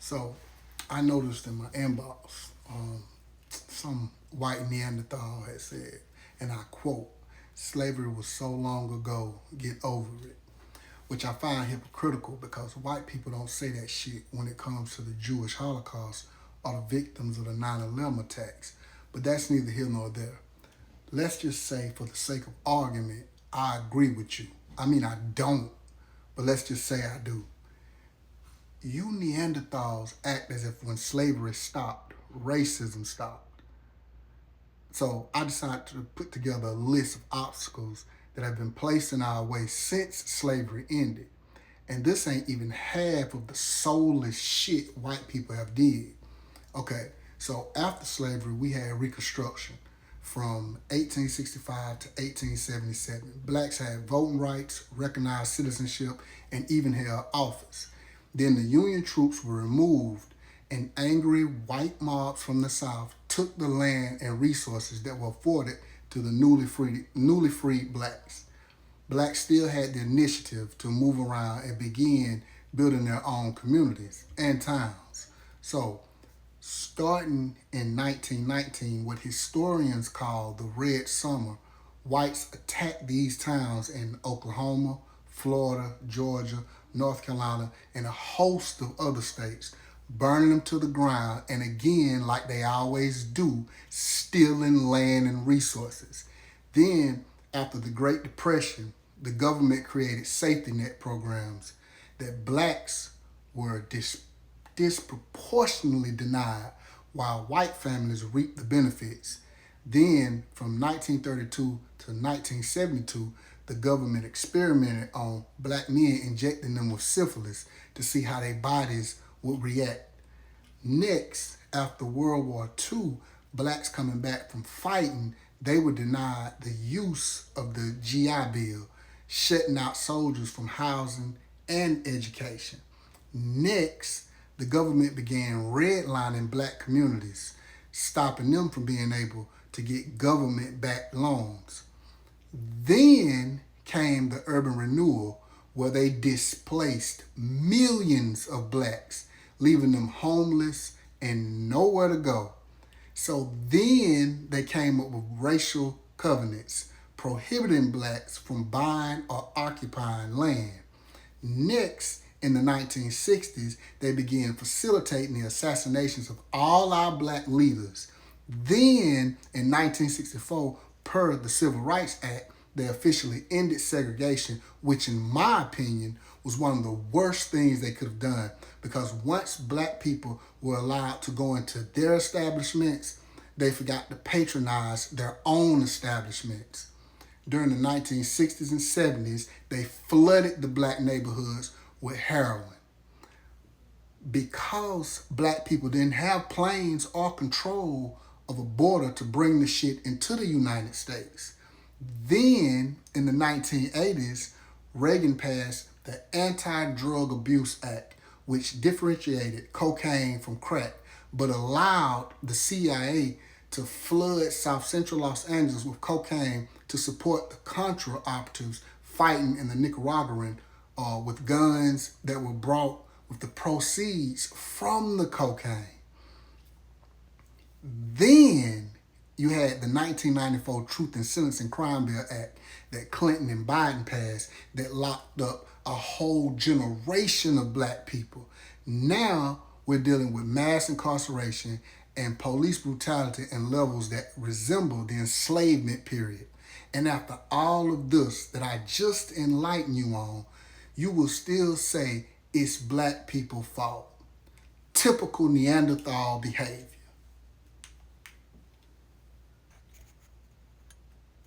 So I noticed in my inbox, some white Neanderthal had said, and I quote, slavery was so long ago, get over it. Which I find hypocritical because white people don't say that shit when it comes to the Jewish Holocaust or the victims of the 9/11 attacks. But that's neither here nor there. Let's just say, for the sake of argument, I agree with you. I mean, I don't, but let's just say I do. You Neanderthals act as if when slavery stopped, racism stopped. So I decided to put together a list of obstacles that have been placed in our way since slavery ended. And this ain't even half of the soulless shit white people have did. Okay, so after slavery, we had Reconstruction from 1865 to 1877. Blacks had voting rights, recognized citizenship, and even held office. Then the Union troops were removed, and angry white mobs from the South took the land and resources that were afforded to the newly freed blacks. Blacks still had the initiative to move around and begin building their own communities and towns. So, starting in 1919, what historians call the Red Summer, whites attacked these towns in Oklahoma, Florida, Georgia, North Carolina, and a host of other states, burning them to the ground, and again, like they always do, stealing land and resources. Then, after the Great Depression, the government created safety net programs that blacks were disproportionately denied while white families reaped the benefits. Then, from 1932 to 1972, the government experimented on black men, injecting them with syphilis to see how their bodies would react. Next, after World War II, blacks coming back from fighting, they were denied the use of the GI Bill, shutting out soldiers from housing and education. Next, the government began redlining black communities, stopping them from being able to get government-backed loans. Then came the urban renewal, where they displaced millions of blacks, leaving them homeless and nowhere to go. So then they came up with racial covenants, prohibiting blacks from buying or occupying land. Next, in the 1960s, they began facilitating the assassinations of all our black leaders. Then, in 1964, per the Civil Rights Act, they officially ended segregation, which in my opinion was one of the worst things they could have done, because once black people were allowed to go into their establishments, they forgot to patronize their own establishments. During the 1960s and 70s, they flooded the black neighborhoods with heroin. Because black people didn't have planes or control of a border to bring the shit into the United States. Then, in the 1980s, Reagan passed the Anti-Drug Abuse Act, which differentiated cocaine from crack, but allowed the CIA to flood South Central Los Angeles with cocaine to support the Contra operatives fighting in the Nicaraguan with guns that were brought with the proceeds from the cocaine. Then you had the 1994 Truth in Sentencing Crime Bill Act that Clinton and Biden passed that locked up a whole generation of black people. Now we're dealing with mass incarceration and police brutality in levels that resemble the enslavement period. And after all of this that I just enlightened you on, you will still say it's black people's fault. Typical Neanderthal behavior.